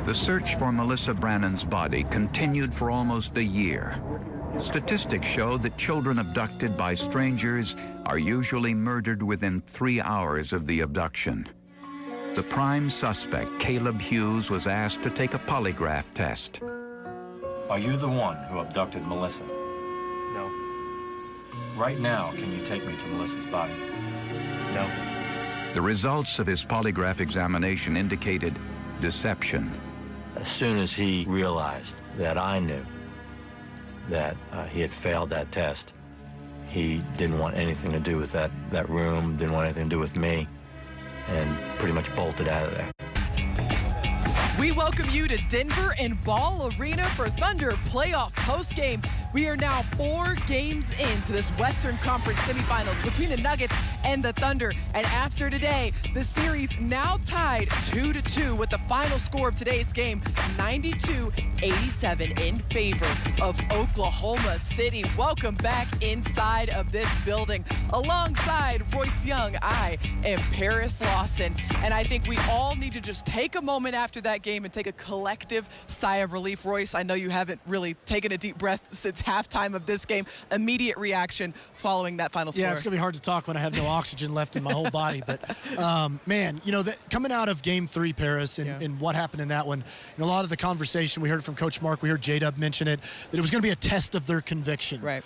The search for Melissa Brannan's body continued for almost a year. Statistics show that children abducted by strangers are usually murdered within 3 hours of the abduction. The prime suspect, Caleb Hughes, was asked to take a polygraph test. Are you the one who abducted Melissa? No. Right now, can you take me to Melissa's body? No. The results of his polygraph examination indicated deception. As soon as he realized that I knew that he had failed that test, he didn't want anything to do with that room, didn't want anything to do with me, and pretty much bolted out of there. We welcome you to Denver and Ball Arena for Thunder playoff postgame. We are now 4 games into this Western Conference semifinals between the Nuggets and the Thunder. And after today, the series now tied 2-2 with the final score of today's game, 92-87 in favor of Oklahoma City. Welcome back inside of this building. Alongside Royce Young, I am Paris Lawson. And I think we all need to just take a moment after that game and take a collective sigh of relief. Royce, I know you haven't really taken a deep breath since halftime of this game. Immediate reaction following that final score. Yeah, it's going to be hard to talk when I have no oxygen left in my whole body. But, man, you know, coming out of Game 3, Paris, and what happened in that one, you know, a lot of the conversation, we heard from Coach Mark, we heard J-Dub mention it, that it was going to be a test of their conviction. Right.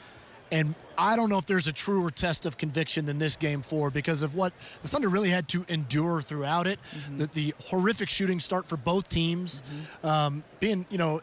And I don't know if there's a truer test of conviction than this Game 4 because of what the Thunder really had to endure throughout it. The horrific shooting start for both teams. Being, you know,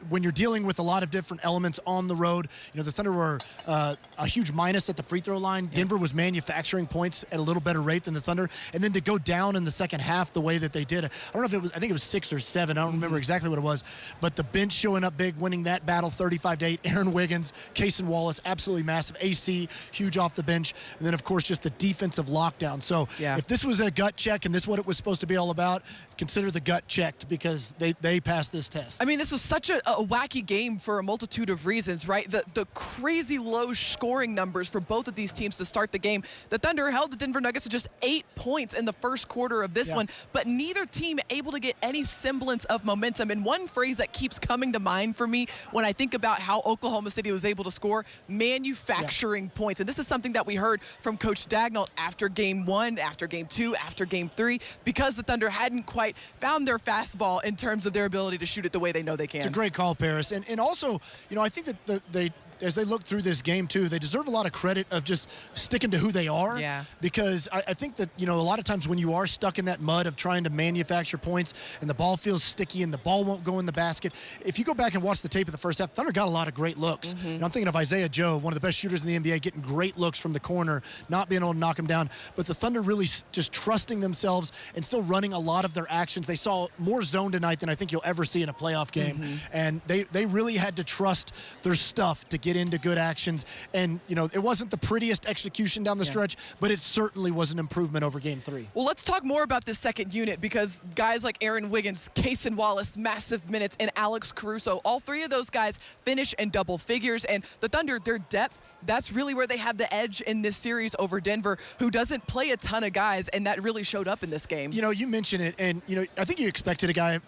when you're dealing with a lot of different elements on the road, you know, the Thunder were a huge minus at the free throw line. Denver was manufacturing points at a little better rate than the Thunder. And then to go down in the second half the way that they did, I don't know if it was, I think it was 6 or 7. I don't remember exactly what it was. But the bench showing up big, winning that battle 35-8. Aaron Wiggins, Cason Wallace, absolutely massive. AC, huge off the bench. And then, of course, just the defensive lockdown. So if this was a gut check and this is what it was supposed to be all about, consider the gut checked because they passed this test. I mean, this was such a wacky game for a multitude of reasons, right? The crazy low scoring numbers for both of these teams to start the game. The Thunder held the Denver Nuggets to just 8 points in the first quarter of this one, but neither team able to get any semblance of momentum. And one phrase that keeps coming to mind for me when I think about how Oklahoma City was able to score, manufacturing points. And this is something that we heard from Coach Daigneault after Game 1, after Game 2, after Game 3, because the Thunder hadn't quite found their fastball in terms of their ability to shoot it the way they know they can. It's a great call, Paris. And also, you know, I think that they as they look through this game too, they deserve a lot of credit of just sticking to who they are. Yeah. Because I think that, you know, a lot of times when you are stuck in that mud of trying to manufacture points and the ball feels sticky and the ball won't go in the basket, if you go back and watch the tape of the first half, Thunder got a lot of great looks. And I'm thinking of Isaiah Joe, one of the best shooters in the NBA, getting great looks from the corner, not being able to knock him down. But the Thunder really just trusting themselves and still running a lot of their actions. They saw more zone tonight than I think you'll ever see in a playoff game. And they really had to trust their stuff to get into good actions. And, you know, it wasn't the prettiest execution down the stretch, but it certainly was an improvement over Game 3. Well, let's talk more about this second unit because guys like Aaron Wiggins, Cason Wallace, massive minutes, and Alex Caruso, all three of those guys finish in double figures. And the Thunder, their depth, that's really where they have the edge in this series over Denver, who doesn't play a ton of guys, and that really showed up in this game. You know, you mentioned it, and, you know, I think you expected a guy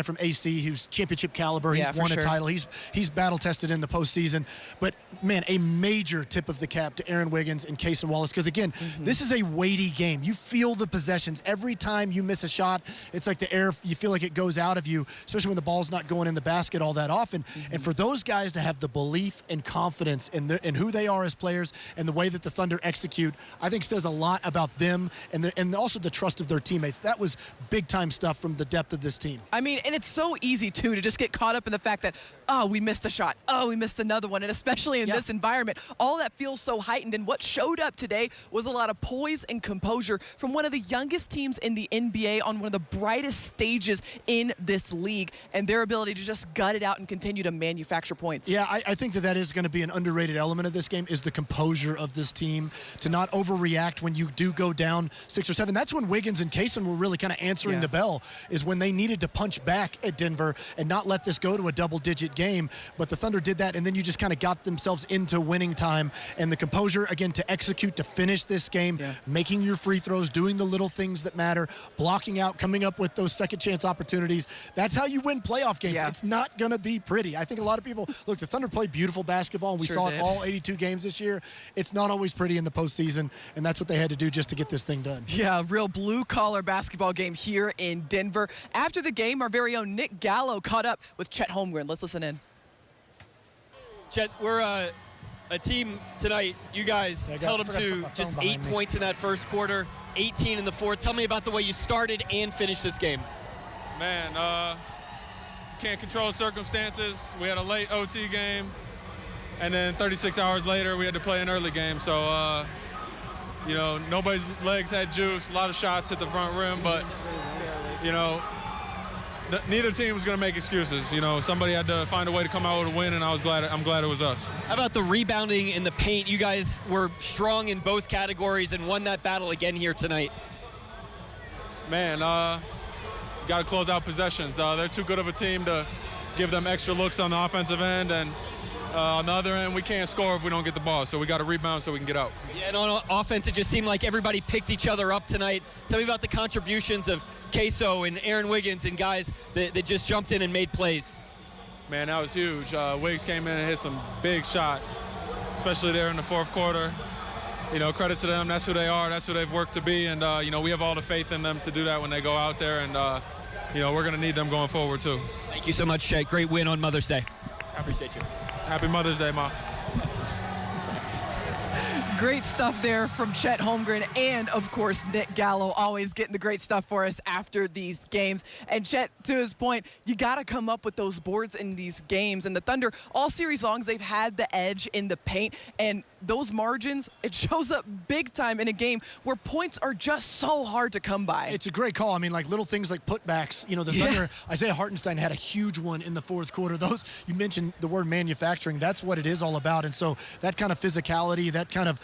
from AC who's championship caliber. He's won a title. He's battle-tested in the postseason. But, man, a major tip of the cap to Aaron Wiggins and Cason Wallace because, again, this is a weighty game. You feel the possessions. Every time you miss a shot, it's like the air, you feel like it goes out of you, especially when the ball's not going in the basket all that often. And for those guys to have the belief and confidence in who they are as players and the way that the Thunder execute, I think says a lot about them and also the trust of their teammates. That was big-time stuff from the depth of this team. I mean, and it's so easy, too, to just get caught up in the fact that, oh, we missed a shot. Oh, we missed another one. And especially in this environment, all that feels so heightened. And what showed up today was a lot of poise and composure from one of the youngest teams in the NBA on one of the brightest stages in this league, and their ability to just gut it out and continue to manufacture points. Yeah, I think that is going to be an underrated element of this game is the composure of this team, to not overreact when you do go down 6 or 7. That's when Wiggins and Cason were really kind of answering the bell, is when they needed to punch back at Denver and not let this go to a double-digit game. But the Thunder did that, and then you just kind of kind of got themselves into winning time. And the composure, again, to execute, to finish this game, making your free throws, doing the little things that matter, blocking out, coming up with those second chance opportunities. That's how you win playoff games. It's not going to be pretty. I think a lot of people, look, the Thunder play beautiful basketball, and we saw it all 82 games this year. It's not always pretty in the postseason, and that's what they had to do just to get this thing done. Yeah, real blue-collar basketball game here in Denver. After the game, our very own Nick Gallo caught up with Chet Holmgren. Let's listen in. Chet, we're a team tonight. You guys held them to just 8 points in that first quarter, 18 in the fourth. Tell me about the way you started and finished this game. Man, can't control circumstances. We had a late OT game, and then 36 hours later, we had to play an early game. So, you know, nobody's legs had juice. A lot of shots hit the front rim, but, you know, neither team was going to make excuses. You know, somebody had to find a way to come out with a win, and I'm glad it was us. How about the rebounding in the paint? You guys were strong in both categories and won that battle again here tonight. Man, got to close out possessions. They're too good of a team to give them extra looks on the offensive end, and on the other end, we can't score if we don't get the ball, so we got to rebound so we can get out. Yeah, and on offense, it just seemed like everybody picked each other up tonight. Tell me about the contributions of Cason and Aaron Wiggins and guys that just jumped in and made plays. Man, that was huge. Wiggs came in and hit some big shots, especially there in the fourth quarter. You know, credit to them. That's who they are. That's who they've worked to be, and, you know, we have all the faith in them to do that when they go out there, and, you know, we're going to need them going forward, too. Thank you so much, Shai. Great win on Mother's Day. I appreciate you. Happy Mother's Day, Ma. Great stuff there from Chet Holmgren and, of course, Nick Gallo, always getting the great stuff for us after these games. And Chet, to his point, you got to come up with those boards in these games. And the Thunder, all series long, they've had the edge in the paint. And those margins, it shows up big time in a game where points are just so hard to come by. It's a great call. I mean, like little things like putbacks. You know, the Thunder, Isaiah Hartenstein had a huge one in the fourth quarter. Those, you mentioned the word manufacturing. That's what it is all about. And so that kind of physicality, that kind of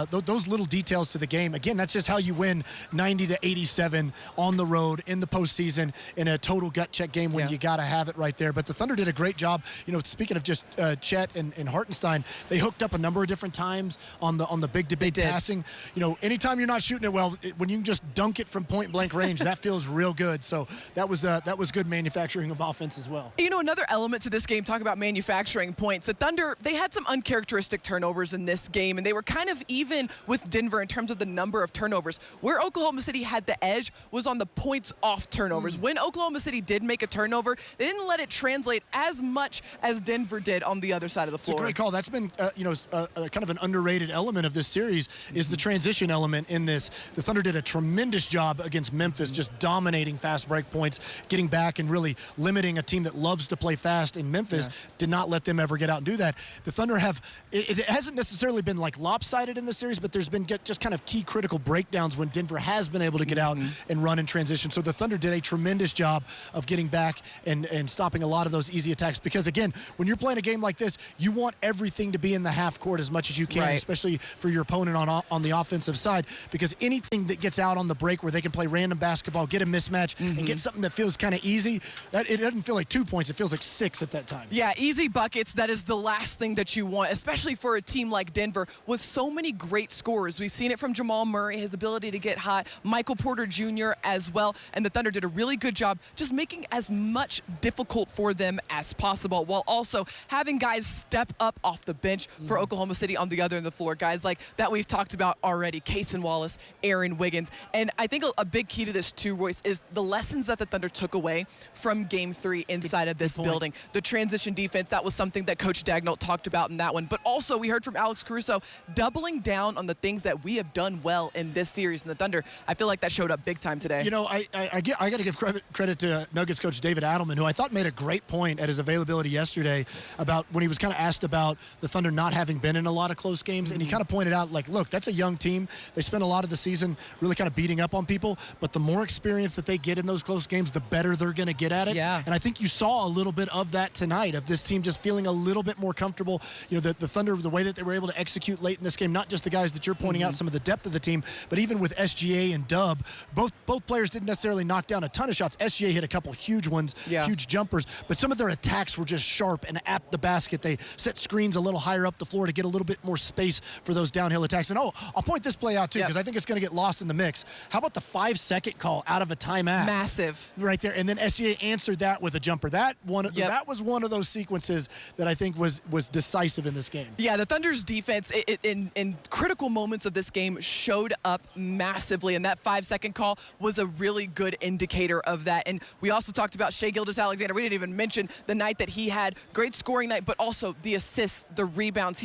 those little details to the game. Again, that's just how you win 90-87 on the road in the postseason in a total gut check game when you got to have it right there. But the Thunder did a great job. You know, speaking of just Chet and Hartenstein, they hooked up a number of different times on the big-to-big passing. You know, anytime you're not shooting it well, when you can just dunk it from point-blank range, that feels real good. So that was good manufacturing of offense as well. You know, another element to this game, talk about manufacturing points. The Thunder, they had some uncharacteristic turnovers in this game, and they were kind of even with Denver in terms of the number of turnovers. Where Oklahoma City had the edge was on the points off turnovers. When Oklahoma City did make a turnover, they didn't let it translate as much as Denver did on the other side of the floor. It's a great call. That's been, you know, kind of an underrated element of this series is the transition element in this. The Thunder did a tremendous job against Memphis, just dominating fast break points, getting back and really limiting a team that loves to play fast in Memphis. Did not let them ever get out and do that. The Thunder have, it hasn't necessarily been like lopsided in the series, but there's been just kind of key critical breakdowns when Denver has been able to get out and run in transition. So the Thunder did a tremendous job of getting back and stopping a lot of those easy attacks, because again, when you're playing a game like this, you want everything to be in the half court as much as you can, especially for your opponent on the offensive side, because anything that gets out on the break where they can play random basketball, get a mismatch, and get something that feels kind of easy, that it doesn't feel like 2 points, it feels like 6 at that time. Yeah, easy buckets, that is the last thing that you want, especially for a team like Denver with so many great scorers. We've seen it from Jamal Murray, his ability to get hot, Michael Porter Jr. as well, and the Thunder did a really good job just making as much difficult for them as possible, while also having guys step up off the bench for Oklahoma City on the other end of the floor. Guys like that we've talked about already, Cason Wallace, Aaron Wiggins. And I think a big key to this too, Royce, is the lessons that the Thunder took away from Game 3 inside of this building. The transition defense, that was something that Coach Daigneault talked about in that one. But also we heard from Alex Caruso doubling down on the things that we have done well in this series. And the Thunder, I feel like that showed up big time today. You know, I got to give credit to Nuggets coach David Adelman, who I thought made a great point at his availability yesterday about when he was kind of asked about the Thunder not having been in a lot lot of close games. And he kind of pointed out, like, look, that's a young team. They spent a lot of the season really kind of beating up on people. But the more experience that they get in those close games, the better they're going to get at it. Yeah. And I think you saw a little bit of that tonight, of this team just feeling a little bit more comfortable. You know, the Thunder, the way that they were able to execute late in this game, not just the guys that you're pointing out, some of the depth of the team, but even with SGA and Dub, both players didn't necessarily knock down a ton of shots. SGA hit a couple huge ones, huge jumpers, but some of their attacks were just sharp and at the basket. They set screens a little higher up the floor to get a little bit more space for those downhill attacks. And I'll point this play out too, because I think it's going to get lost in the mix. How about the 5-second call out of a timeout? Massive. Right there. And then SGA answered that with a jumper. That was one of those sequences that I think was decisive in this game. Yeah, the Thunder's defense in critical moments of this game showed up massively, and that 5-second call was a really good indicator of that. And we also talked about Shai Gilgeous-Alexander. We didn't even mention the night that he had. Great scoring night, but also the assists, the rebounds.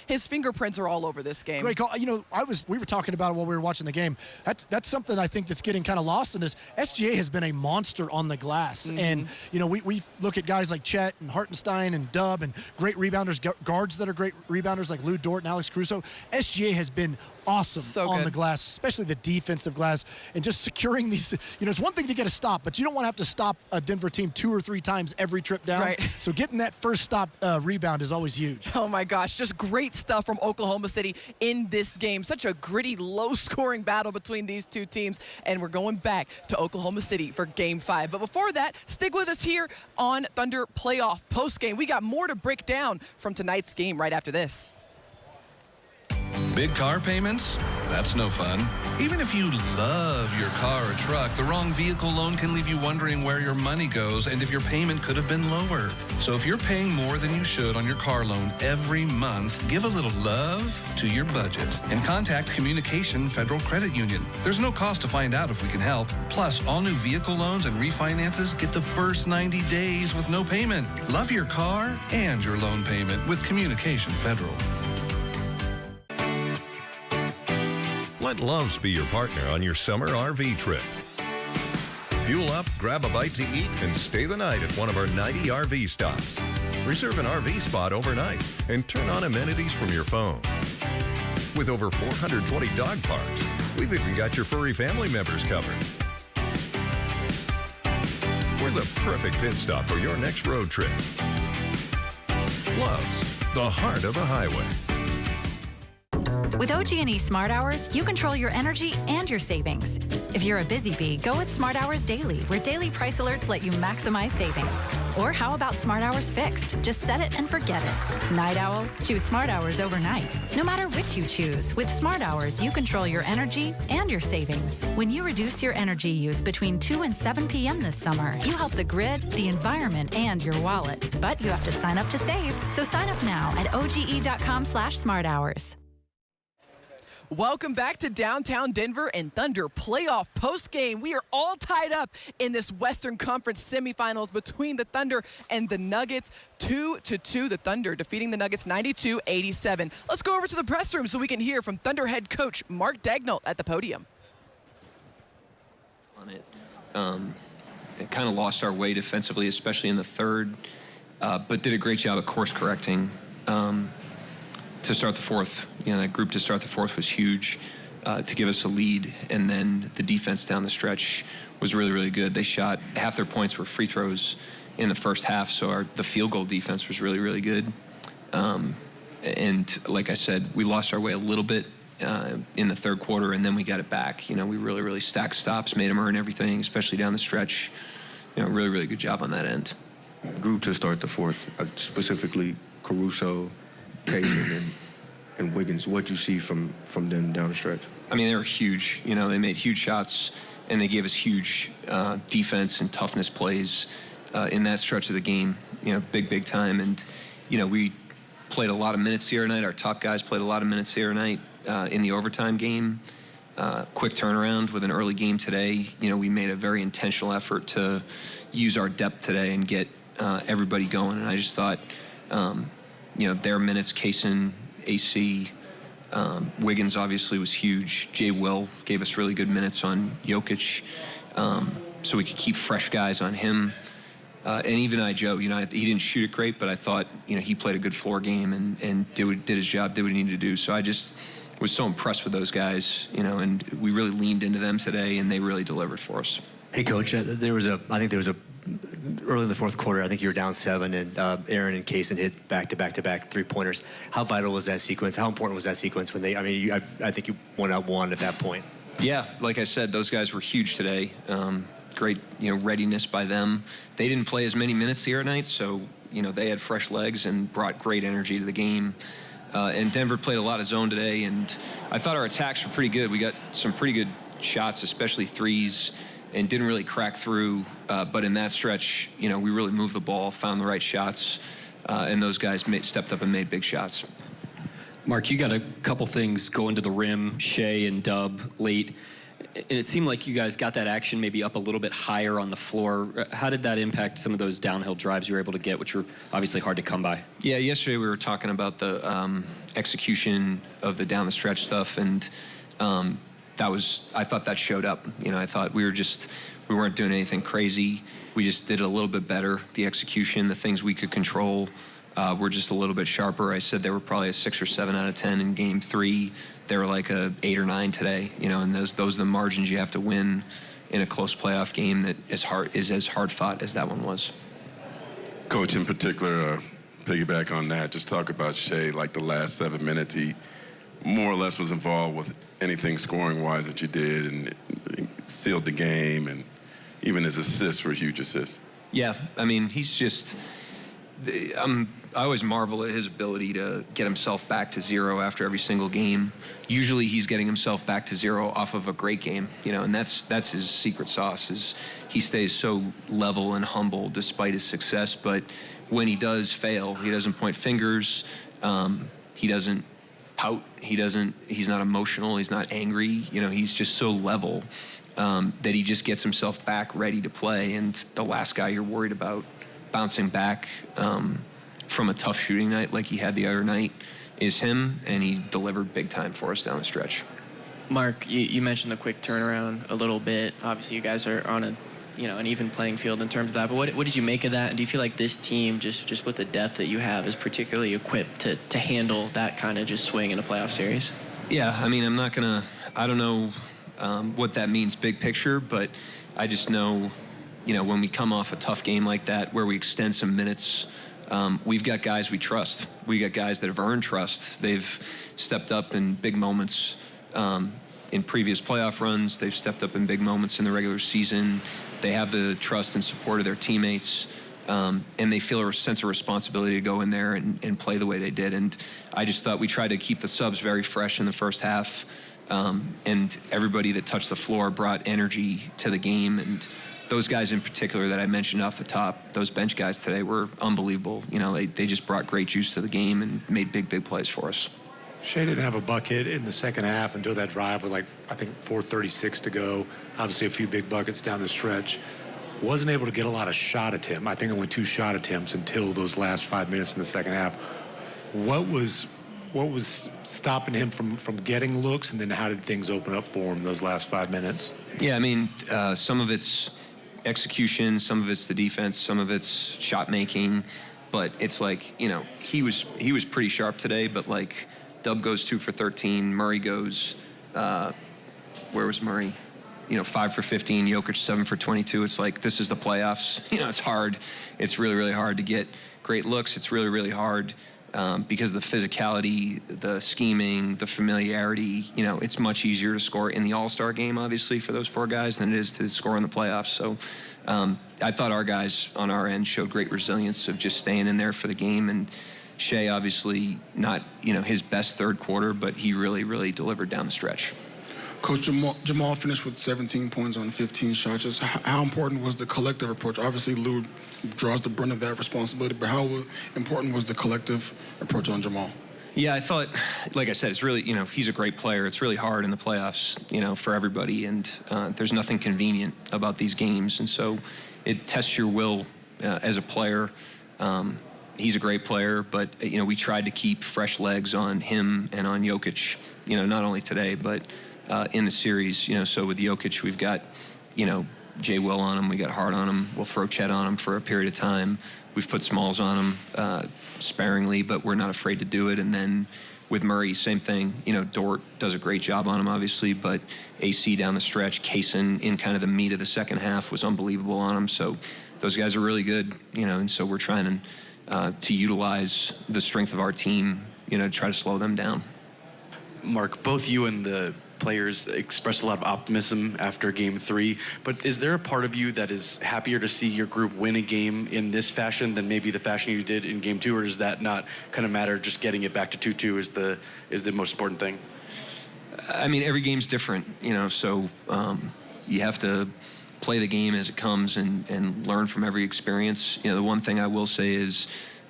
His fingerprints are all over this game. Great call. You know, we were talking about it while we were watching the game. That's something I think that's getting kind of lost in this. SGA has been a monster on the glass. And, you know, we look at guys like Chet and Hartenstein and Dub and great rebounders, guards that are great rebounders like Lou Dort and Alex Caruso. SGA has been awesome on the glass, especially the defensive glass, and just securing these. You know, it's one thing to get a stop, but you don't want to have to stop a Denver team 2 or 3 times every trip down. Right. So getting that first stop rebound is always huge. Oh my gosh, just great stuff from Oklahoma City in this game. Such a gritty, low-scoring battle between these two teams, and we're going back to Oklahoma City for Game 5. But before that, stick with us here on Thunder Playoff Postgame. We got more to break down from tonight's game right after this. Big car payments? That's no fun. Even if you love your car or truck, the wrong vehicle loan can leave you wondering where your money goes and if your payment could have been lower. So if you're paying more than you should on your car loan every month, give a little love to your budget and contact Communication Federal Credit Union. There's no cost to find out if we can help. Plus, all new vehicle loans and refinances get the first 90 days with no payment. Love your car and your loan payment with Communication Federal. Let Loves be your partner on your summer RV trip. Fuel up, grab a bite to eat, and stay the night at one of our 90 RV stops. Reserve an RV spot overnight and turn on amenities from your phone. With over 420 dog parks, we've even got your furry family members covered. We're the perfect pit stop for your next road trip. Loves, the heart of the highway. With OG&E Smart Hours, you control your energy and your savings. If you're a busy bee, go with Smart Hours Daily, where daily price alerts let you maximize savings. Or how about Smart Hours Fixed? Just set it and forget it. Night owl? Choose Smart Hours overnight. No matter which you choose, with Smart Hours, you control your energy and your savings. When you reduce your energy use between 2 and 7 p.m. this summer, you help the grid, the environment, and your wallet. But you have to sign up to save. So sign up now at oge.com/smarthours. Welcome back to downtown Denver and Thunder playoff postgame. We are all tied up in this Western Conference semifinals between the Thunder and the Nuggets. 2-2, the Thunder defeating the Nuggets 92-87. Let's go over to the press room so we can hear from Thunder head coach Mark Daigneault at the podium. It kind of lost our way defensively, especially in the third, but did a great job of course correcting. To start the fourth, you know, that group to start the fourth was huge to give us a lead, and then the defense down the stretch was really, really good. They shot half their points were free throws in the first half, so the field goal defense was really, really good. And like I said, we lost our way a little bit in the third quarter, and then we got it back. You know, we really, really stacked stops, made them earn everything, especially down the stretch. You know, really, really good job on that end. Group to start the fourth, specifically Caruso, Cason, and Wiggins. What you see from them down the stretch? I mean, they were huge. You know, they made huge shots, and they gave us huge defense and toughness plays in that stretch of the game. You know, big time. And you know, we played a lot of minutes the other night. Our top guys played a lot of minutes the other night in the overtime game. Quick turnaround with an early game today. You know, we made a very intentional effort to use our depth today and get everybody going. And I just thought, you know, their minutes, Cason, AC, Wiggins obviously was huge. Jay Will gave us really good minutes on Jokic, so we could keep fresh guys on him. And even Joe, he didn't shoot it great, but I thought, he played a good floor game and did his job, did what he needed to do. So I just was so impressed with those guys, and we really leaned into them today, and they really delivered for us. Hey, Coach, I think there was a early in the fourth quarter, I think you were down 7, and Aaron and Cason hit back-to-back three-pointers. How vital was that sequence? How important was that sequence when I think you went out 1 at that point? Yeah, like I said, those guys were huge today. Great, readiness by them. They didn't play as many minutes the other night, so, they had fresh legs and brought great energy to the game. And Denver played a lot of zone today, and I thought our attacks were pretty good. We got some pretty good shots, especially threes, and didn't really crack through. But in that stretch, we really moved the ball, found the right shots, and those guys stepped up and made big shots. Mark, you got a couple things going to the rim, Shai and Dub late. And it seemed like you guys got that action maybe up a little bit higher on the floor. How did that impact some of those downhill drives you were able to get, which were obviously hard to come by? Yeah, yesterday we were talking about the execution of the down the stretch stuff, and I thought that showed up. I thought we weren't doing anything crazy. We just did a little bit better. The execution, the things we could control, were just a little bit sharper. I said they were probably a 6 or 7 out of 10 in game 3. They were like a 8 or 9 today, and those are the margins you have to win in a close playoff game that is as hard fought as that one was. Coach, in particular, piggyback on that, just talk about Shai, like the last 7 minutes, he more or less was involved with anything scoring-wise that you did and sealed the game, and even his assists were huge assists. Yeah, he's just... I always marvel at his ability to get himself back to 0 after every single game. Usually he's getting himself back to 0 off of a great game, and that's his secret sauce, is he stays so level and humble despite his success. But when he does fail, he doesn't point fingers, he doesn't pout, he's not emotional, he's not angry, he's just so level that he just gets himself back ready to play. And the last guy you're worried about bouncing back from a tough shooting night like he had the other night is him, and he delivered big time for us down the stretch. Mark, you mentioned the quick turnaround a little bit. Obviously, you guys are on an even playing field in terms of that. But what did you make of that? And do you feel like this team, just with the depth that you have, is particularly equipped to handle that kind of just swing in a playoff series? Yeah, I don't know what that means big picture, but I just know, when we come off a tough game like that where we extend some minutes, we've got guys we trust. We got guys that have earned trust. They've stepped up in big moments in previous playoff runs. They've stepped up in big moments in the regular season. They have the trust and support of their teammates, and they feel a sense of responsibility to go in there and play the way they did. And I just thought we tried to keep the subs very fresh in the first half, and everybody that touched the floor brought energy to the game. And those guys in particular that I mentioned off the top, those bench guys today were unbelievable. They just brought great juice to the game and made big plays for us. Shai didn't have a bucket in the second half until that drive with 4:36 to go. Obviously a few big buckets down the stretch. Wasn't able to get a lot of shot attempts. I think only 2 shot attempts until those last 5 minutes in the second half. What was stopping him from getting looks, and then how did things open up for him those last 5 minutes? Yeah, some of it's execution, some of it's the defense, some of it's shot making, but it's he was pretty sharp today, but Dub goes 2 for 13, Murray goes where was Murray? 5 for 15, Jokic 7 for 22. It's this is the playoffs. It's hard. It's really hard to get great looks. It's really hard because of the physicality, the scheming, the familiarity. It's much easier to score in the All-Star game, obviously, for those 4 guys than it is to score in the playoffs. So I thought our guys on our end showed great resilience of just staying in there for the game. And Shai, obviously, not his best third quarter, but he really delivered down the stretch. Coach, Jamal finished with 17 points on 15 shots. Just how important was the collective approach? Obviously, Lou draws the brunt of that responsibility, but how important was the collective approach on Jamal? Yeah, I thought, like I said, it's really, he's a great player. It's really hard in the playoffs, for everybody, and there's nothing convenient about these games, and so it tests your will as a player. He's a great player, but, we tried to keep fresh legs on him and on Jokic, not only today, but in the series. So with Jokic, we've got, Jay Will on him. We got Hart on him. We'll throw Chet on him for a period of time. We've put Smalls on him sparingly, but we're not afraid to do it. And then with Murray, same thing. You know, Dort does a great job on him, obviously, but AC down the stretch, Cason in kind of the meat of the second half was unbelievable on him. So those guys are really good, you know, and so we're trying to utilize the strength of our team, you know, to try to slow them down. Mark, both you and the players expressed a lot of optimism after Game 3, but is there a part of you that is happier to see your group win a game in this fashion than maybe the fashion you did in Game 2, or does that not kind of matter? Just getting it back to 2-2 is the most important thing? I mean, every game's different, you know, so you have to play the game as it comes and learn from every experience. You know, the one thing I will say is,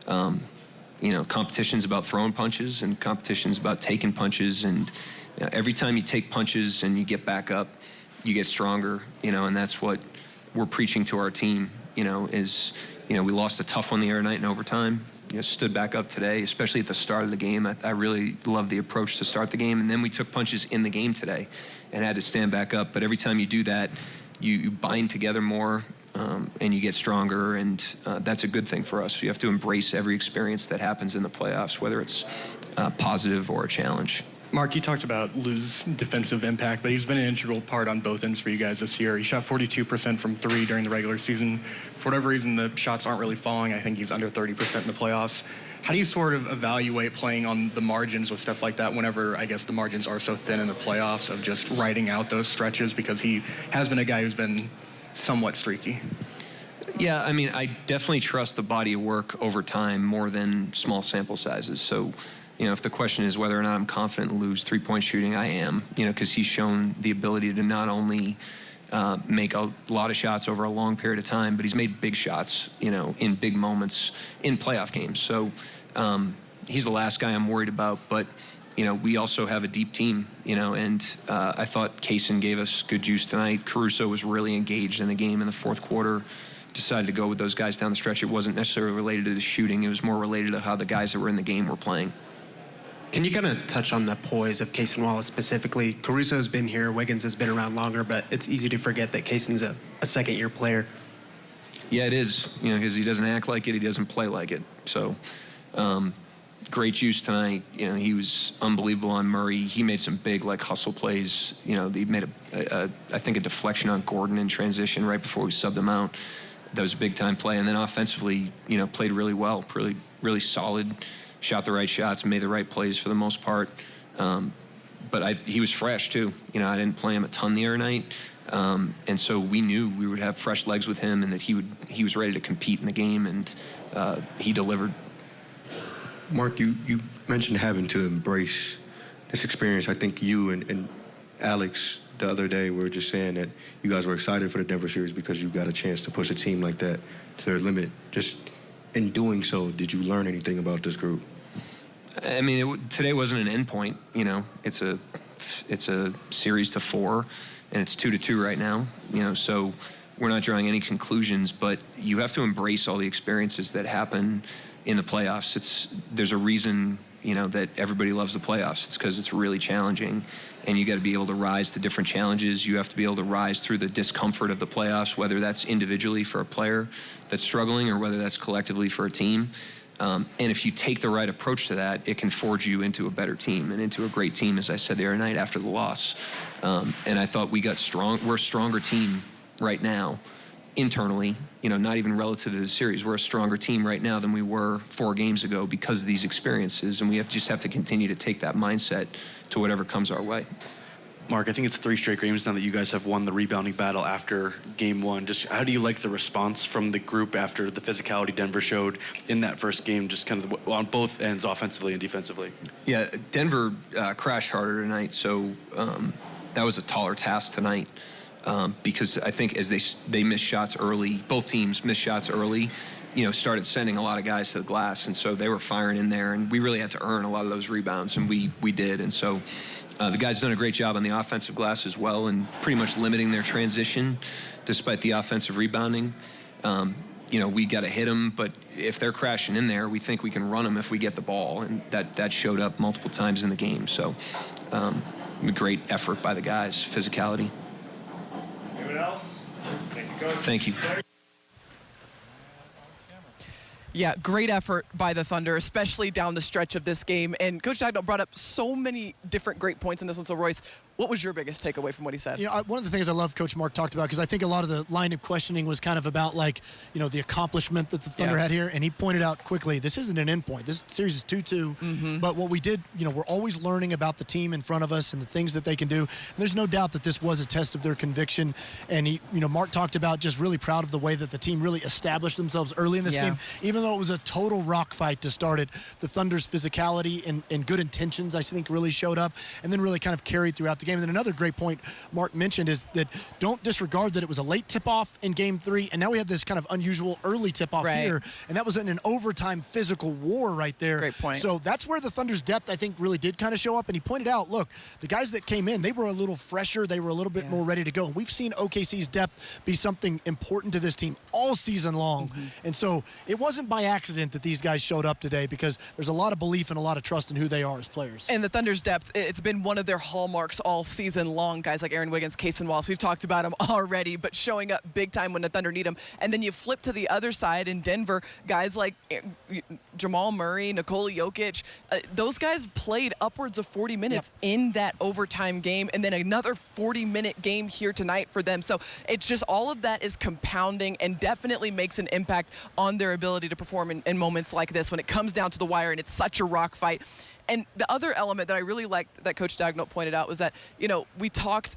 you know, competition's about throwing punches and competition's about taking punches, and you know, every time you take punches and you get back up, you get stronger, you know, and that's what we're preaching to our team, you know, is, you know, we lost a tough one the other night in overtime, you know, stood back up today, especially at the start of the game. I really love the approach to start the game, and then we took punches in the game today and had to stand back up. But every time you do that, you bind together more, and you get stronger, and that's a good thing for us. You have to embrace every experience that happens in the playoffs, whether it's positive or a challenge. Mark, you talked about Lou's defensive impact, but he's been an integral part on both ends for you guys this year. He shot 42% from 3 during the regular season. For whatever reason, the shots aren't really falling. I think he's under 30% in the playoffs. How do you sort of evaluate playing on the margins with stuff like that whenever, I guess, the margins are so thin in the playoffs, of just riding out those stretches, because he has been a guy who's been somewhat streaky? Yeah, I mean, I definitely trust the body of work over time more than small sample sizes. So, you know, if the question is whether or not I'm confident in Lou's three-point shooting, I am, you know, because he's shown the ability to not only make a lot of shots over a long period of time, but he's made big shots, you know, in big moments in playoff games. So he's the last guy I'm worried about, but, you know, we also have a deep team, you know, and I thought Cason gave us good juice tonight. Caruso was really engaged in the game in the fourth quarter, decided to go with those guys down the stretch. It wasn't necessarily related to the shooting. It was more related to how the guys that were in the game were playing. Can you kind of touch on the poise of Cason Wallace specifically? Caruso's been here, Wiggins has been around longer, but it's easy to forget that Cason's a second-year player. Yeah, it is, you know, because he doesn't act like it, he doesn't play like it. So, great juice tonight. You know, he was unbelievable on Murray. He made some big, like, hustle plays. You know, he made, I think, a deflection on Gordon in transition right before we subbed him out. That was a big-time play. And then offensively, you know, played really well, really solid. Shot the right shots, made the right plays for the most part. But he was fresh, too. You know, I didn't play him a ton the other night. And so we knew we would have fresh legs with him and that he was ready to compete in the game, and he delivered. Mark, you mentioned having to embrace this experience. I think you and Alex the other day were just saying that you guys were excited for the Denver series because you got a chance to push a team like that to their limit. Just in doing so, did you learn anything about this group? I mean, today wasn't an end point. You know, it's a series to 4, and it's 2-2 right now. You know, so we're not drawing any conclusions, but you have to embrace all the experiences that happen in the playoffs. There's a reason, you know, that everybody loves the playoffs. It's because it's really challenging, and you got to be able to rise to different challenges. You have to be able to rise through the discomfort of the playoffs, whether that's individually for a player that's struggling or whether that's collectively for a team. And if you take the right approach to that, it can forge you into a better team and into a great team, as I said the other night after the loss. And I thought we got strong. We're a stronger team right now, internally, you know, not even relative to the series. We're a stronger team right now than we were 4 games ago because of these experiences, and we just have to continue to take that mindset to whatever comes our way. Mark, I think it's 3 straight games now that you guys have won the rebounding battle after Game 1. Just how do you like the response from the group after the physicality Denver showed in that first game, just kind of on both ends, offensively and defensively? Yeah, Denver crashed harder tonight, so that was a taller task tonight. Because I think as they missed shots early, both teams missed shots early, you know, started sending a lot of guys to the glass, and so they were firing in there, and we really had to earn a lot of those rebounds, and we did. And so the guys done a great job on the offensive glass as well, and pretty much limiting their transition despite the offensive rebounding. You know, we got to hit them, but if they're crashing in there, we think we can run them if we get the ball, and that showed up multiple times in the game. So a great effort by the guys, physicality. Anyone else? Thank you. Yeah, great effort by the Thunder, especially down the stretch of this game. And Coach Daigneault brought up so many different great points in this one. So, Royce, what was your biggest takeaway from what he said? One of the things I love Coach Mark talked about, because I think a lot of the line of questioning was kind of about, like, the accomplishment that the Thunder had here. And he pointed out quickly, this isn't an endpoint. This series is 2-2. But what we did, we're always learning about the team in front of us and the things that they can do. And there's no doubt that this was a test of their conviction. And Mark talked about just really proud of the way that the team really established themselves early in this game. Even though it was a total rock fight to start it, the Thunder's physicality and good intentions, I think, really showed up and then really kind of carried throughout the game. And then another great point Mark mentioned is that don't disregard that it was a late tip-off in Game 3, and now we have this kind of unusual early tip-off here, and that was in an overtime physical war right there. Great point. So that's where the Thunder's depth, I think, really did kind of show up, and he pointed out, look, the guys that came in, they were a little fresher, they were a little bit more ready to go. We've seen OKC's depth be something important to this team all season long, and so it wasn't by accident that these guys showed up today, because there's a lot of belief and a lot of trust in who they are as players. And the Thunder's depth, it's been one of their hallmarks all season long. Guys like Aaron Wiggins, Cason Wallace, we've talked about them already, but showing up big time when the Thunder need them. And then you flip to the other side in Denver, guys like Jamal Murray, Nikola Jokic, those guys played upwards of 40 minutes in that overtime game, and then another 40-minute game here tonight for them. So it's just all of that is compounding and definitely makes an impact on their ability to perform in moments like this when it comes down to the wire and it's such a rock fight. And the other element that I really liked that Coach Daigneault pointed out was that, we talked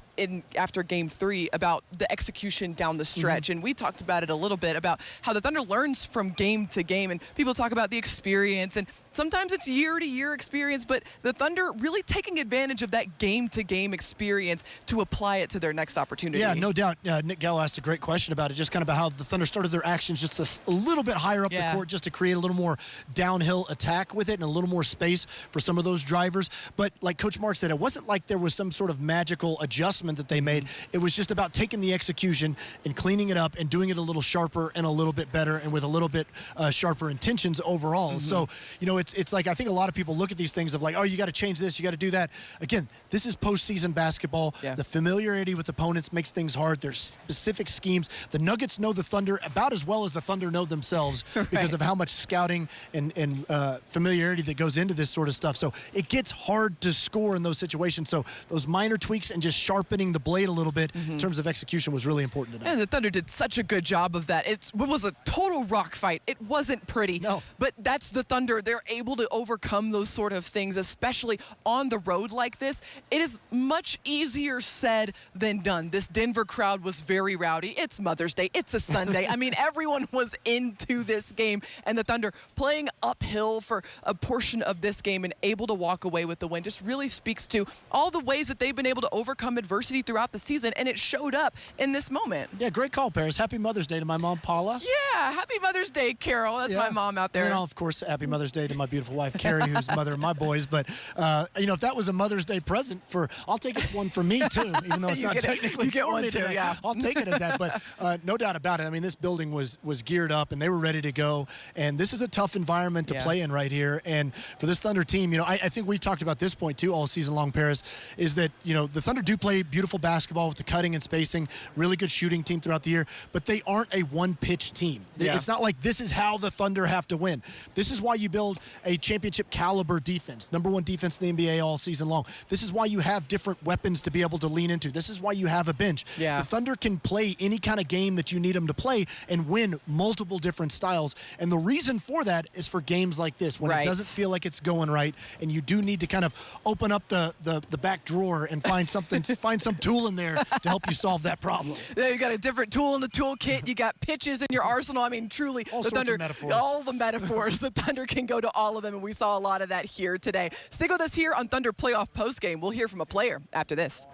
after Game 3 about the execution down the stretch, and we talked about it a little bit about how the Thunder learns from game to game, and people talk about the experience, and sometimes it's year-to-year experience, but the Thunder really taking advantage of that game-to-game experience to apply it to their next opportunity. Yeah, no doubt. Nick Gallo asked a great question about it, just kind of about how the Thunder started their actions just a little bit higher up the court, just to create a little more downhill attack with it and a little more space for some of those drivers. But like Coach Mark said, it wasn't like there was some sort of magical adjustment that they made. It was just about taking the execution and cleaning it up and doing it a little sharper and a little bit better and with a little bit sharper intentions overall. So, it's like, I think a lot of people look at these things of like, oh, you got to change this, you got to do that. Again, this is postseason basketball. The familiarity with opponents makes things hard. There's specific schemes. The Nuggets know the Thunder about as well as the Thunder know themselves because of how much scouting and familiarity that goes into this sort of stuff. So it gets hard to score in those situations. So those minor tweaks and just sharpening the blade a little bit in terms of execution was really important tonight. And the Thunder did such a good job of that. It was a total rock fight. It wasn't pretty. No. But that's the Thunder. They're able to overcome those sort of things, especially on the road like this. It is much easier said than done. This Denver crowd was very rowdy. It's Mother's Day. It's a Sunday. I mean, everyone was into this game, and the Thunder playing uphill for a portion of this game and able to walk away with the win just really speaks to all the ways that they've been able to overcome adversity throughout the season, and it showed up in this moment. Yeah, great call, Paris. Happy Mother's Day to my mom, Paula. Yeah, happy Mother's Day, Carol. That's my mom out there. And of course, happy Mother's Day to my beautiful wife, Carrie, who's the mother of my boys. But, if that was a Mother's Day present I'll take it one for me, too, even though it's not technically you get one, too, today. yeah. I'll take it as that. But no doubt about it. I mean, this building was geared up, and they were ready to go. And this is a tough environment to play in right here. And for this Thunder team, I think we've talked about this point, too, all season long, Paris, is that, the Thunder do play beautiful basketball with the cutting and spacing, really good shooting team throughout the year, but they aren't a one-pitch team. It's not like this is how the Thunder have to win. This is why you build a championship caliber defense, number one defense in the NBA all season long. This is why you have different weapons to be able to lean into. This is why you have a bench. The Thunder can play any kind of game that you need them to play and win multiple different styles. And the reason for that is for games like this, when it doesn't feel like it's going right, and you do need to kind of open up the back drawer and find something, find some tool in there to help you solve that problem. Yeah, you got a different tool in the toolkit. You got pitches in your arsenal. I mean, truly, all the sorts Thunder, of metaphors. all the metaphors. The Thunder can go to all of them, and we saw a lot of that here today. Stick with us here on Thunder Playoff Postgame. We'll hear from a player after this.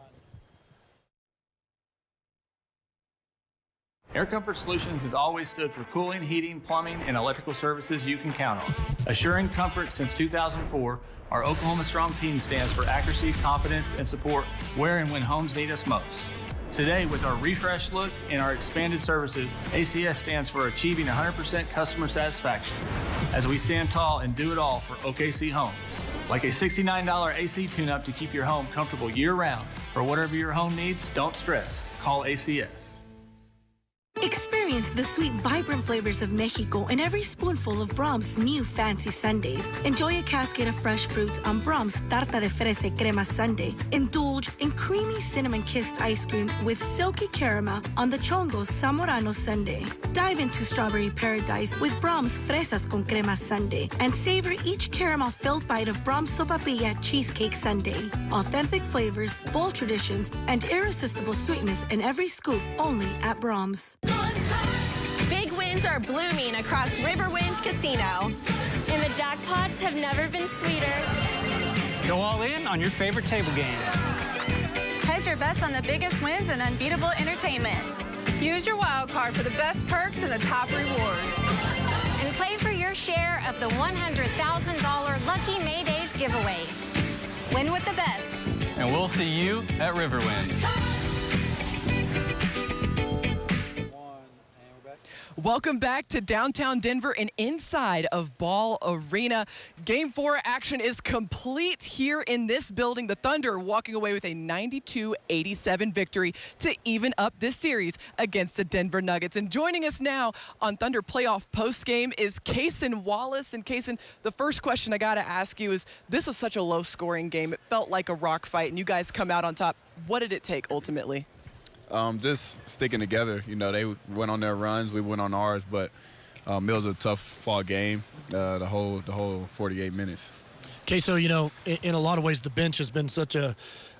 Air Comfort Solutions has always stood for cooling, heating, plumbing, and electrical services you can count on. Assuring comfort since 2004, our Oklahoma Strong team stands for accuracy, confidence, and support where and when homes need us most. Today, with our refreshed look and our expanded services, ACS stands for achieving 100% customer satisfaction as we stand tall and do it all for OKC Homes. Like a $69 AC tune-up to keep your home comfortable year-round. For whatever your home needs, don't stress. Call ACS. Experience the sweet, vibrant flavors of Mexico in every spoonful of Brahms' new fancy sundaes. Enjoy a cascade of fresh fruits on Brahms' Tarta de Fresa y Crema Sundae. Indulge in creamy cinnamon-kissed ice cream with silky caramel on the Chongo's Zamorano Sundae. Dive into strawberry paradise with Brahms' Fresas con Crema Sundae and savor each caramel-filled bite of Brahms' Sopapilla Cheesecake Sundae. Authentic flavors, bold traditions, and irresistible sweetness in every scoop only at Brahms. Big wins are blooming across Riverwind Casino. And the jackpots have never been sweeter. Go all in on your favorite table games. Hedge your bets on the biggest wins and unbeatable entertainment. Use your wild card for the best perks and the top rewards. And play for your share of the $100,000 Lucky May Days giveaway. Win with the best. And we'll see you at Riverwind. Welcome back to downtown Denver and inside of Ball Arena. Game 4 action is complete here in this building. The Thunder walking away with a 92-87 victory to even up this series against the Denver Nuggets. And joining us now on Thunder Playoff Postgame is Cason Wallace. And Cason, the first question I got to ask you is, this was such a low-scoring game. It felt like a rock fight, and you guys come out on top. What did it take ultimately? Just sticking together. You know, they went on their runs, we went on ours, but it was a tough fought game, the whole 48 minutes. Okay, so, you know, in a lot of ways, the bench has been such a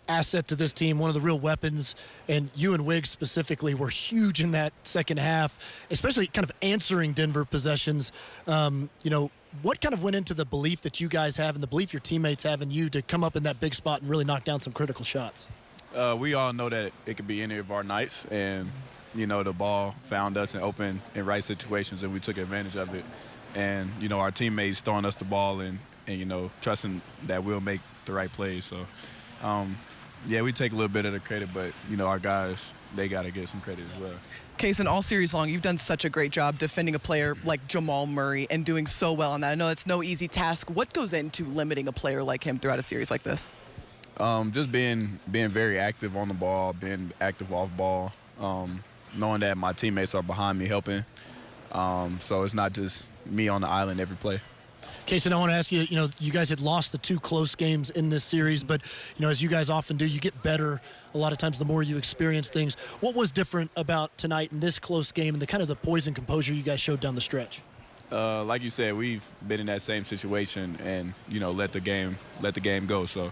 asset to this team, one of the real weapons, and you and Wiggs specifically were huge in that second half, especially kind of answering Denver possessions. You know, what kind of went into the belief that you guys have and the belief your teammates have in you to come up in that big spot and really knock down some critical shots? We all know that it could be any of our nights, and, you know, the ball found us in open and right situations, and we took advantage of it. And, you know, our teammates throwing us the ball and you know, trusting that we'll make the right plays. So, yeah, we take a little bit of the credit, but, you know, our guys, they got to get some credit as well. Cason, all series long, you've done such a great job defending a player like Jamal Murray and doing so well on that. I know it's no easy task. What goes into limiting a player like him throughout a series like this? Just being very active on the ball, being active off ball, knowing that my teammates are behind me helping. So it's not just me on the island every play. Cason, I want to ask you, you know, you guys had lost the 2 close games in this series, but, you know, as you guys often do, you get better a lot of times the more you experience things. What was different about tonight in this close game and the kind of the poise and composure you guys showed down the stretch? Like you said, we've been in that same situation and, you know, let the game go. So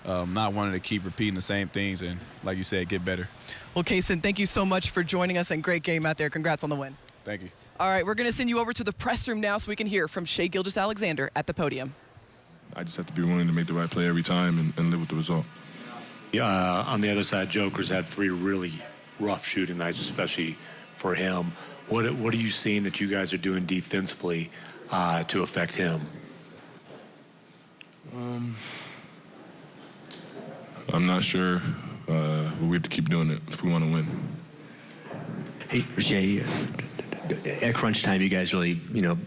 not wanting to keep repeating the same things and, like you said, get better. Well, Cason, thank you so much for joining us and great game out there. Congrats on the win. Thank you. All right, we're going to send you over to the press room now so we can hear from Shai Gilgeous-Alexander at the podium. I just have to be willing to make the right play every time and live with the result. On the other side, Joker's had 3 really rough shooting nights, especially for him. What are you seeing that you guys are doing defensively to affect him? I'm not sure, but we have to keep doing it if we want to win. Hey, Shai, at crunch time, you guys really, you know,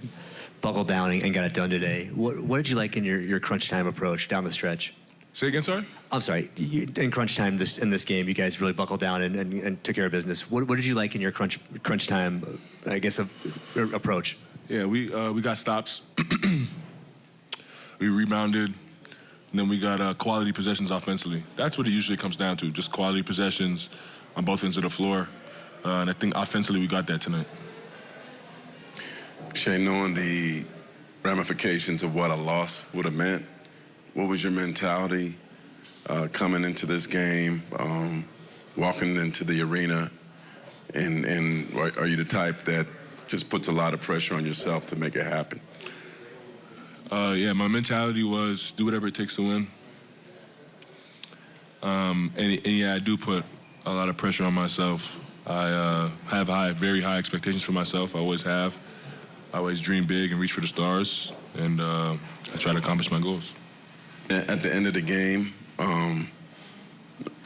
buckled down and got it done today. What did you like in your crunch time approach down the stretch? Say again, sorry? I'm sorry. In crunch time in this game, you guys really buckled down and took care of business. What did you like in your crunch time, I guess, approach? Yeah, we got stops. We rebounded. And then we got quality possessions offensively. That's what it usually comes down to, just quality possessions on both ends of the floor. And I think offensively we got that tonight. Shai, knowing the ramifications of what a loss would have meant, what was your mentality coming into this game, walking into the arena, and are you the type that just puts a lot of pressure on yourself to make it happen? Yeah, my mentality was do whatever it takes to win. And yeah, I do put a lot of pressure on myself. I have very high expectations for myself. I always have. I always dream big and reach for the stars, and I try to accomplish my goals. At the end of the game,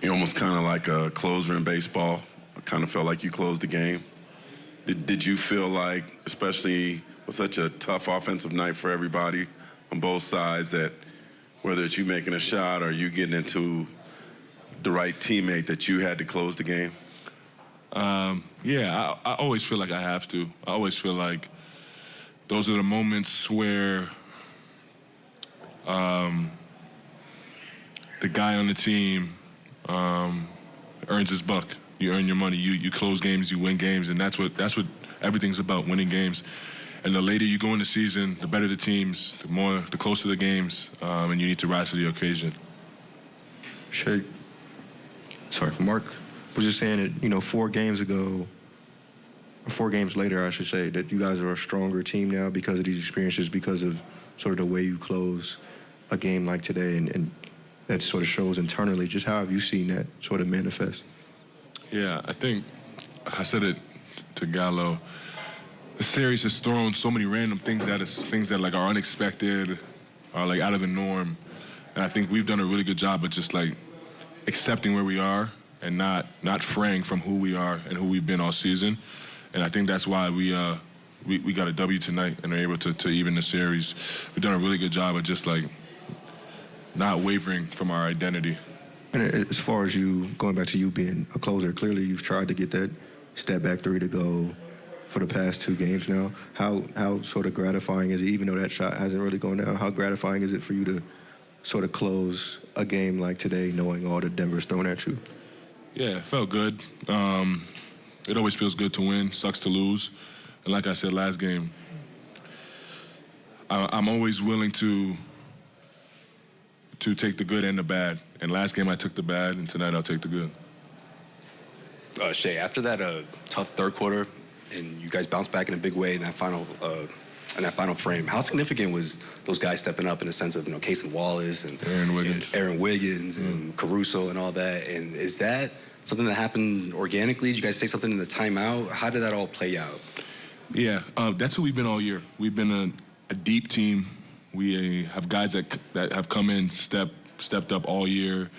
you're almost kind of like a closer in baseball. I kind of felt like you closed the game. Did you feel like, especially with such a tough offensive night for everybody on both sides, that whether it's you making a shot or you getting into the right teammate, that you had to close the game? Yeah, I always feel like I have to. I always feel like those are the moments where the guy on the team earns his buck. You earn your money. You close games, you win games, and that's what everything's about, winning games. And the later you go in the season, the better the teams, the closer the games, and you need to rise to the occasion. Mark was just saying that, 4 games ago, or 4 games later, I should say, that you guys are a stronger team now because of these experiences, because of sort of the way you close a game like today, and that sort of shows internally. Just how have you seen that sort of manifest? Yeah, I think, I said it to Gallo, the series has thrown so many random things at us, things that like are unexpected, are like out of the norm. And I think we've done a really good job of just like accepting where we are and not fraying from who we are and who we've been all season. And I think that's why we got a W tonight and are able to even the series. We've done a really good job of just like not wavering from our identity. And as far as you, going back to you being a closer, clearly you've tried to get that step back 3 to go for the past 2 games now. How sort of gratifying is it, even though that shot hasn't really gone down, how gratifying is it for you to sort of close a game like today knowing all that Denver's thrown at you? Yeah, it felt good. It always feels good to win, sucks to lose. And like I said last game, I'm always willing to take the good and the bad. And last game I took the bad, and tonight I'll take the good. Shai, after that tough third quarter, and you guys bounced back in a big way in that final frame, how significant was those guys stepping up in the sense of, Cason Wallace and Aaron Wiggins and Caruso and all that? And is that something that happened organically? Did you guys say something in the timeout? How did that all play out? Yeah, that's who we've been all year. We've been a deep team. We have guys that have come in, stepped up all year.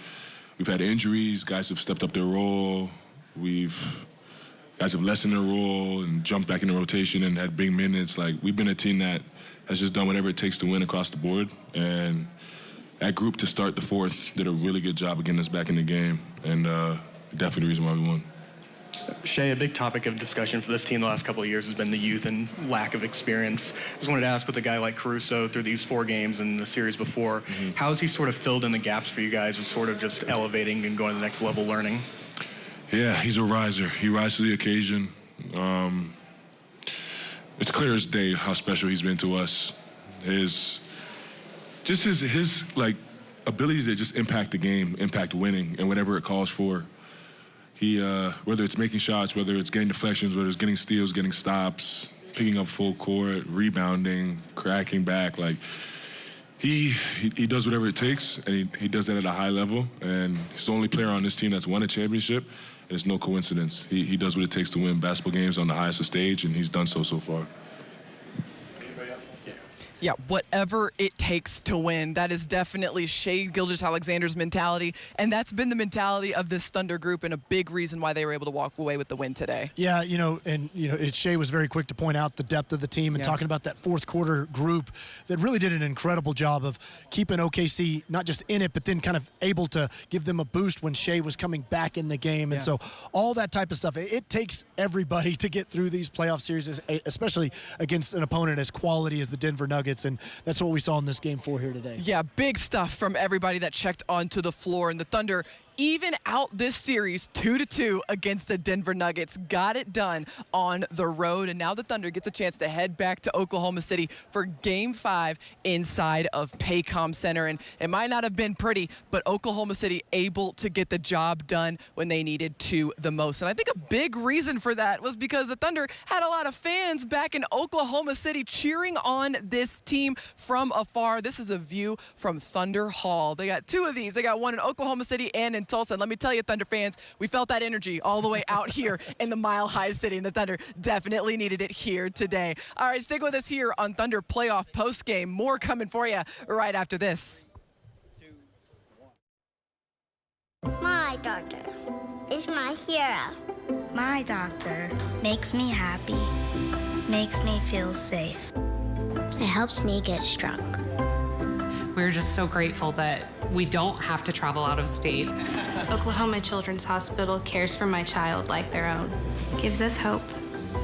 We've had injuries. Guys have stepped up their role. Guys have lessened their role and jumped back in the rotation and had big minutes. Like, we've been a team that has just done whatever it takes to win across the board. And that group to start the fourth did a really good job of getting us back in the game. And definitely the reason why we won. Shai, a big topic of discussion for this team the last couple of years has been the youth and lack of experience. I just wanted to ask, with a guy like Caruso through these 4 games and the series before, how has he sort of filled in the gaps for you guys with sort of just elevating and going to the next level learning? Yeah, he's a riser. He rises to the occasion. It's clear as day how special he's been to us. His like ability to just impact the game, impact winning, and whatever it calls for. He, whether it's making shots, whether it's getting deflections, whether it's getting steals, getting stops, picking up full court, rebounding, cracking back, like he does whatever it takes, and he does that at a high level. And he's the only player on this team that's won a championship. And it's no coincidence. He does what it takes to win basketball games on the highest stage, and he's done so far. Yeah, whatever it takes to win. That is definitely Shai Gilgeous-Alexander's mentality, and that's been the mentality of this Thunder group and a big reason why they were able to walk away with the win today. Yeah, Shai was very quick to point out the depth of the team and talking about that fourth quarter group that really did an incredible job of keeping OKC not just in it, but then kind of able to give them a boost when Shai was coming back in the game. And so all that type of stuff, it takes everybody to get through these playoff series, especially against an opponent as quality as the Denver Nuggets. And that's what we saw in this game 4 here today. Yeah, big stuff from everybody that checked onto the floor. And the Thunder, even out this series 2-2 against the Denver Nuggets, got it done on the road. And now the Thunder gets a chance to head back to Oklahoma City for Game 5 inside of Paycom Center. And it might not have been pretty, but Oklahoma City able to get the job done when they needed to the most. And I think a big reason for that was because the Thunder had a lot of fans back in Oklahoma City cheering on this team from afar. This is a view from Thunder Hall. They got 2 of these. They got one in Oklahoma City and in Tulsa. And let me tell you, Thunder fans, we felt that energy all the way out here in the Mile High City, and the Thunder definitely needed it here today. All right, stick with us here on Thunder Playoff Postgame. More coming for you right after this. My doctor is my hero. My doctor makes me happy, makes me feel safe. It helps me get strong. We're just so grateful that we don't have to travel out of state. Oklahoma Children's Hospital cares for my child like their own. Gives us hope.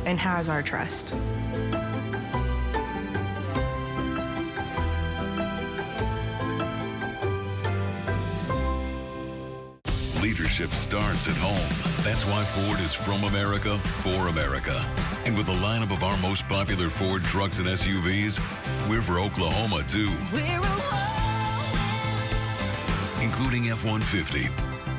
And has our trust. Leadership starts at home. That's why Ford is from America, for America. And with a lineup of our most popular Ford trucks and SUVs, we're for Oklahoma, too. We're including F-150,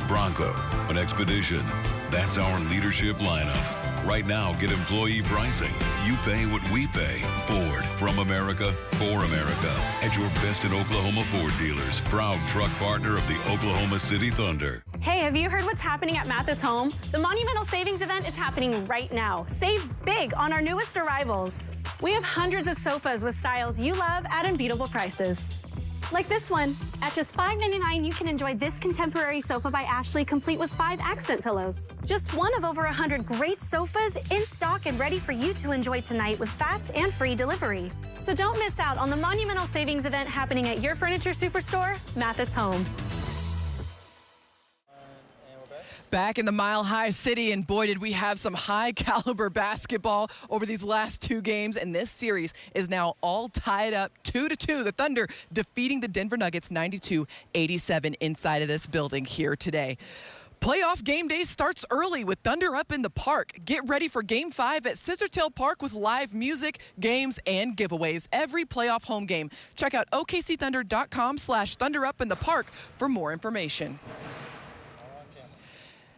Bronco, and Expedition. That's our leadership lineup. Right now, get employee pricing. You pay what we pay. Ford, from America, for America. At your best in Oklahoma Ford dealers. Proud truck partner of the Oklahoma City Thunder. Hey, have you heard what's happening at Mathis Home? The Monumental Savings Event is happening right now. Save big on our newest arrivals. We have hundreds of sofas with styles you love at unbeatable prices. Like this one. At just $5.99, you can enjoy this contemporary sofa by Ashley, complete with 5 accent pillows. Just one of over 100 great sofas in stock and ready for you to enjoy tonight with fast and free delivery. So don't miss out on the Monumental Savings Event happening at your furniture superstore, Mathis Home. Back in the Mile High City, and boy, did we have some high caliber basketball over these last 2 games, and this series is now all tied up 2-2. The Thunder defeating the Denver Nuggets 92-87 inside of this building here today. Playoff game day starts early with Thunder up in the park. Get ready for Game 5 at Scissortail Park with live music, games, and giveaways every playoff home game. Check out okcthunder.com/thunderupinthepark for more information.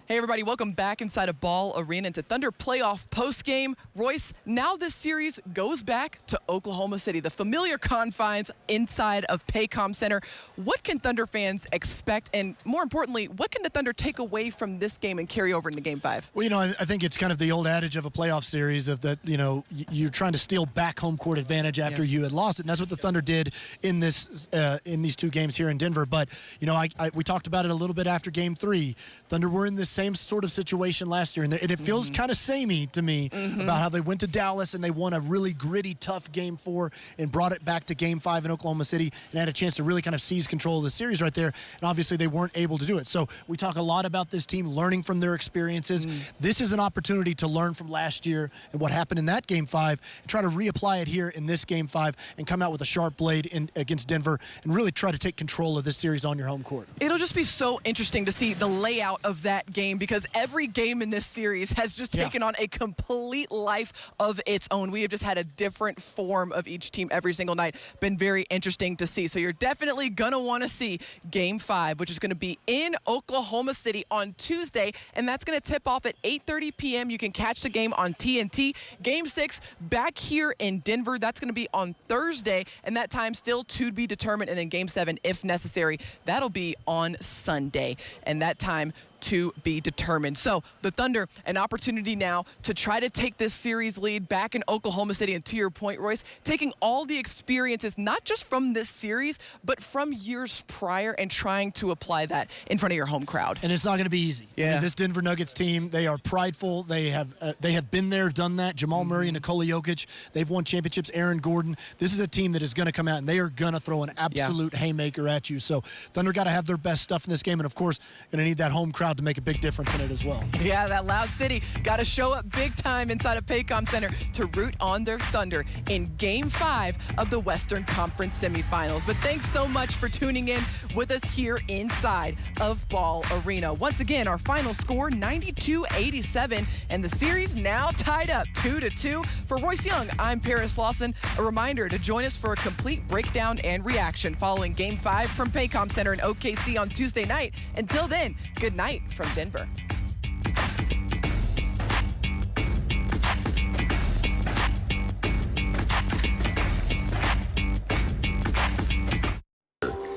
Hey everybody, welcome back inside of Ball Arena into Thunder playoff postgame. Royce, now this series goes back to Oklahoma City, the familiar confines inside of Paycom Center. What can Thunder fans expect, and more importantly, what can the Thunder take away from this game and carry over into Game 5? Well, you know, I think it's kind of the old adage of a playoff series of that, you know, you're trying to steal back home court advantage after you had lost it, and that's what the Thunder did in this in these 2 games here in Denver. But, you know, we talked about it a little bit after Game 3. Thunder were in this same sort of situation last year, and it feels kind of samey to me about how they went to Dallas and they won a really gritty, tough Game 4 and brought it back to Game 5 in Oklahoma City and had a chance to really kind of seize control of the series right there, and obviously they weren't able to do it. So we talk a lot about this team learning from their experiences. This is an opportunity to learn from last year and what happened in that Game 5 and try to reapply it here in this Game 5 and come out with a sharp blade against Denver and really try to take control of this series on your home court. It'll just be so interesting to see the layout of that game, because every game in this series has just taken on a complete life of its own. We have just had a different form of each team every single night. Been very interesting to see. So you're definitely going to want to see Game 5, which is going to be in Oklahoma City on Tuesday, and that's going to tip off at 8:30 p.m. You can catch the game on TNT. Game 6 back here in Denver. That's going to be on Thursday, and that time still to be determined. And then Game 7, if necessary, that'll be on Sunday, and that time to be determined. So the Thunder, an opportunity now to try to take this series lead back in Oklahoma City. And to your point, Royce, taking all the experiences, not just from this series, but from years prior, and trying to apply that in front of your home crowd. And it's not going to be easy. Yeah. I mean, this Denver Nuggets team, they are prideful. They have been there, done that. Jamal Murray and Nikola Jokic, they've won championships. Aaron Gordon. This is a team that is going to come out and they are going to throw an absolute haymaker at you. So Thunder got to have their best stuff in this game, and of course, going to need that home crowd to make a big difference in it as well. Yeah, that loud city got to show up big time inside of Paycom Center to root on their Thunder in Game 5 of the Western Conference Semifinals. But thanks so much for tuning in with us here inside of Ball Arena. Once again, our final score 92-87, and the series now tied up 2-2. For Royce Young, I'm Paris Lawson. A reminder to join us for a complete breakdown and reaction following Game 5 from Paycom Center in OKC on Tuesday night. Until then, good night from Denver.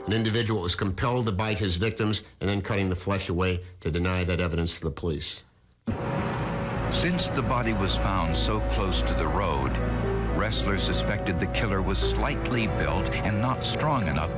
An individual was compelled to bite his victims and then cutting the flesh away to deny that evidence to the police. Since the body was found so close to the road, wrestlers suspected the killer was slightly built and not strong enough